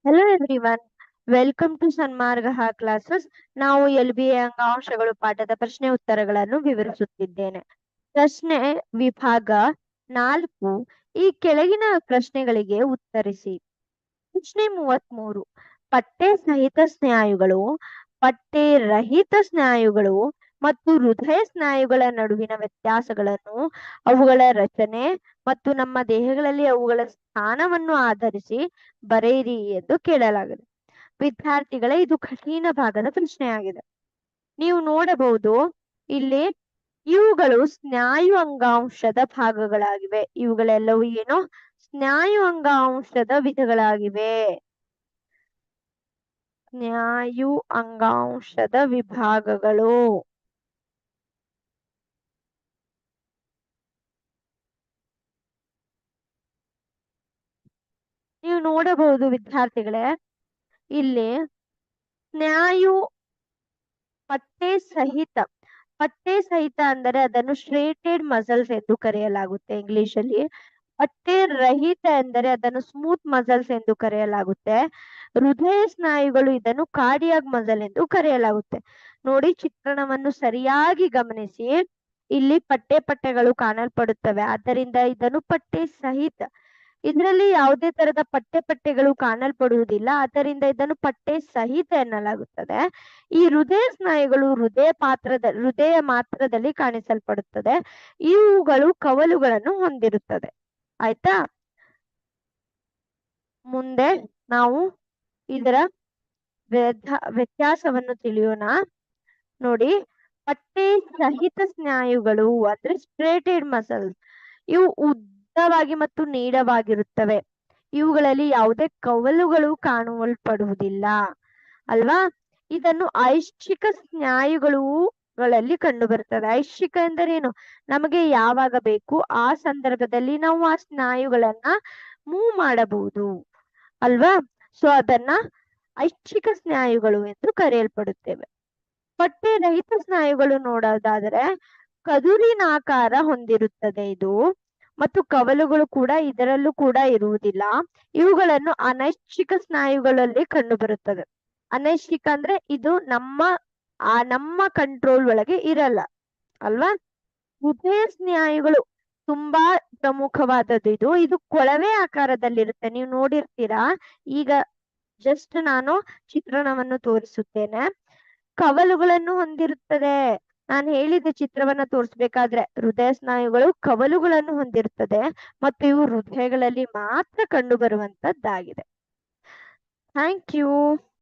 Hello everyone. Welcome to Sanmarga classes. ನಾವು LBA ಅಂಗಾಂಶಗಳು ಪಾಠದ ಪ್ರಶ್ನೆ ಉತ್ತರಗಳನ್ನು ವಿವರಿಸುತ್ತಿದ್ದೇನೆ. ಪ್ರಶ್ನೆ ವಿಭಾಗ 4. ಈ ಕೆಳಗಿನ ಪ್ರಶ್ನೆಗಳಿಗೆ ಉತ್ತರಿಸಿ. ಪ್ರಶ್ನೆ 33. ಪಟ್ಟೆ ಸಹಿತ ಸ್ನಾಯುಗಳು, ಪಟ್ಟೆ ರಹಿತ ಸ್ನಾಯುಗಳು ಮತ್ತು ಹೃದಯ ಸ್ನಾಯುಗಳ ನಡುವಿನ ವ್ಯತ್ಯಾಸಗಳನ್ನು ಅವುಗಳ ರಚನೆ ಮತ್ತು ನಮ್ಮ ದೇಹಗಳಲ್ಲಿ ಅವುಗಳ ಸ್ಥಾನವನ್ನು ಆಧರಿಸಿ ಬರೆಯಿರಿ ಎಂದು ಕೇಳಲಾಗಿದೆ. ವಿದ್ಯಾರ್ಥಿಗಳೇ, ಇದು ಕಠಿಣ ಭಾಗದ ಪ್ರಶ್ನೆಯಾಗಿದೆ. ನೀವು ನೋಡಬಹುದು ಇಲ್ಲಿ ಇವುಗಳು ಸ್ನಾಯು ಅಂಗಾಂಶದ ಭಾಗಗಳಾಗಿವೆ. ಇವುಗಳೆಲ್ಲವೂ ಏನು? ಸ್ನಾಯು ಅಂಗಾಂಶದ ವಿಧಗಳಾಗಿವೆ. ಸ್ನಾಯು ಅಂಗಾಂಶದ ವಿಭಾಗಗಳು. ನೀವು ನೋಡಬಹುದು ವಿದ್ಯಾರ್ಥಿಗಳೇ, ಇಲ್ಲಿ ಸ್ನಾಯು ಪಟ್ಟೆ ಸಹಿತ ಅಂದರೆ ಅದನ್ನು ಸ್ಟ್ರೇಟೆಡ್ ಮಸಲ್ಸ್ ಎಂದು ಕರೆಯಲಾಗುತ್ತೆ ಇಂಗ್ಲಿಷ್ ಅಲ್ಲಿ. ಪಟ್ಟೆ ರಹಿತ ಎಂದರೆ ಅದನ್ನು ಸ್ಮೂತ್ ಮಸಲ್ಸ್ ಎಂದು ಕರೆಯಲಾಗುತ್ತೆ. ಹೃದಯ ಸ್ನಾಯುಗಳು ಇದನ್ನು ಕಾರ್ಡಿಯಾಕ್ ಮಸಲ್ ಎಂದು ಕರೆಯಲಾಗುತ್ತೆ. ನೋಡಿ, ಚಿತ್ರಣವನ್ನು ಸರಿಯಾಗಿ ಗಮನಿಸಿ. ಇಲ್ಲಿ ಪಟ್ಟೆಗಳು ಕಾಣಲ್ಪಡುತ್ತವೆ, ಆದ್ದರಿಂದ ಇದನ್ನು ಪಟ್ಟೆ ಸಹಿತ. ಇದರಲ್ಲಿ ಯಾವುದೇ ತರದ ಪಟ್ಟೆಗಳು ಕಾಣಲ್ಪಡುವುದಿಲ್ಲ, ಆದ್ದರಿಂದ ಇದನ್ನು ಪಟ್ಟೆ ಸಹಿತ ಎನ್ನಲಾಗುತ್ತದೆ. ಈ ಹೃದಯ ಸ್ನಾಯುಗಳು ಹೃದಯ ಮಾತ್ರದಲ್ಲಿ ಕಾಣಿಸಲ್ಪಡುತ್ತದೆ. ಇವುಗಳು ಕವಲುಗಳನ್ನು ಹೊಂದಿರುತ್ತದೆ. ಆಯ್ತಾ? ಮುಂದೆ ನಾವು ಇದರ ವ್ಯತ್ಯಾಸವನ್ನು ತಿಳಿಯೋಣ. ನೋಡಿ, ಪಟ್ಟೆ ಸಹಿತ ಸ್ನಾಯುಗಳು ಅಂದ್ರೆ ಸ್ಟ್ರೇಟೆಡ್ ಮಸಲ್ಸ್, ಇವು ಉದ್ದವಾಗಿ ಮತ್ತು ನೀಳವಾಗಿರುತ್ತವೆ. ಇವುಗಳಲ್ಲಿ ಯಾವುದೇ ಕವಲುಗಳು ಕಾಣಲ್ಪಡುವುದಿಲ್ಲ ಅಲ್ವಾ. ಇದನ್ನು ಐಚ್ಛಿಕ ಸ್ನಾಯುಗಳಲ್ಲಿ ಕಂಡು ಬರುತ್ತದೆ. ಐಚ್ಛಿಕ ಎಂದರೇನು? ನಮಗೆ ಯಾವಾಗ ಬೇಕು ಆ ಸಂದರ್ಭದಲ್ಲಿ ನಾವು ಆ ಸ್ನಾಯುಗಳನ್ನ ಮೂವ್ ಮಾಡಬಹುದು ಅಲ್ವಾ. ಸೊ ಅದನ್ನ ಐಚ್ಛಿಕ ಸ್ನಾಯುಗಳು ಎಂದು ಕರೆಯಲ್ಪಡುತ್ತೇವೆ. ಪಟ್ಟೆ ರಹಿತ ಸ್ನಾಯುಗಳು ನೋಡೋದಾದ್ರೆ ಕದುರಿನಾಕಾರ ಹೊಂದಿರುತ್ತದೆ ಇದು, ಮತ್ತು ಕವಲುಗಳು ಕೂಡ ಇದರಲ್ಲೂ ಕೂಡ ಇರುವುದಿಲ್ಲ. ಇವುಗಳನ್ನು ಅನೈಚ್ಛಿಕ ಸ್ನಾಯುಗಳಲ್ಲಿ ಕಂಡು ಬರುತ್ತದೆ. ಅನೈಚ್ಛಿಕ ಅಂದ್ರೆ ಇದು ನಮ್ಮ ಕಂಟ್ರೋಲ್ ಒಳಗೆ ಇರಲ್ಲ ಅಲ್ವಾ. ಹೃದಯ ಸ್ನಾಯುಗಳು ತುಂಬಾ ಪ್ರಮುಖವಾದದ್ದು. ಇದು ಕೊಳವೆ ಆಕಾರದಲ್ಲಿರುತ್ತೆ, ನೀವು ನೋಡಿರ್ತೀರಾ. ಈಗ ಜಸ್ಟ್ ನಾನು ಚಿತ್ರಣವನ್ನು ತೋರಿಸುತ್ತೇನೆ. ಕವಲುಗಳನ್ನು ಹೊಂದಿರುತ್ತದೆ. ನಾನು ಹೇಳಿದ ಚಿತ್ರವನ್ನ ತೋರಿಸ್ಬೇಕಾದ್ರೆ ಹೃದಯ ಸ್ನಾಯುಗಳು ಕವಲುಗಳನ್ನು ಹೊಂದಿರುತ್ತದೆ ಮತ್ತು ಇವು ಹೃದಯಗಳಲ್ಲಿ ಮಾತ್ರ ಕಂಡು ಬರುವಂತದ್ದಾಗಿದೆ. Thank you.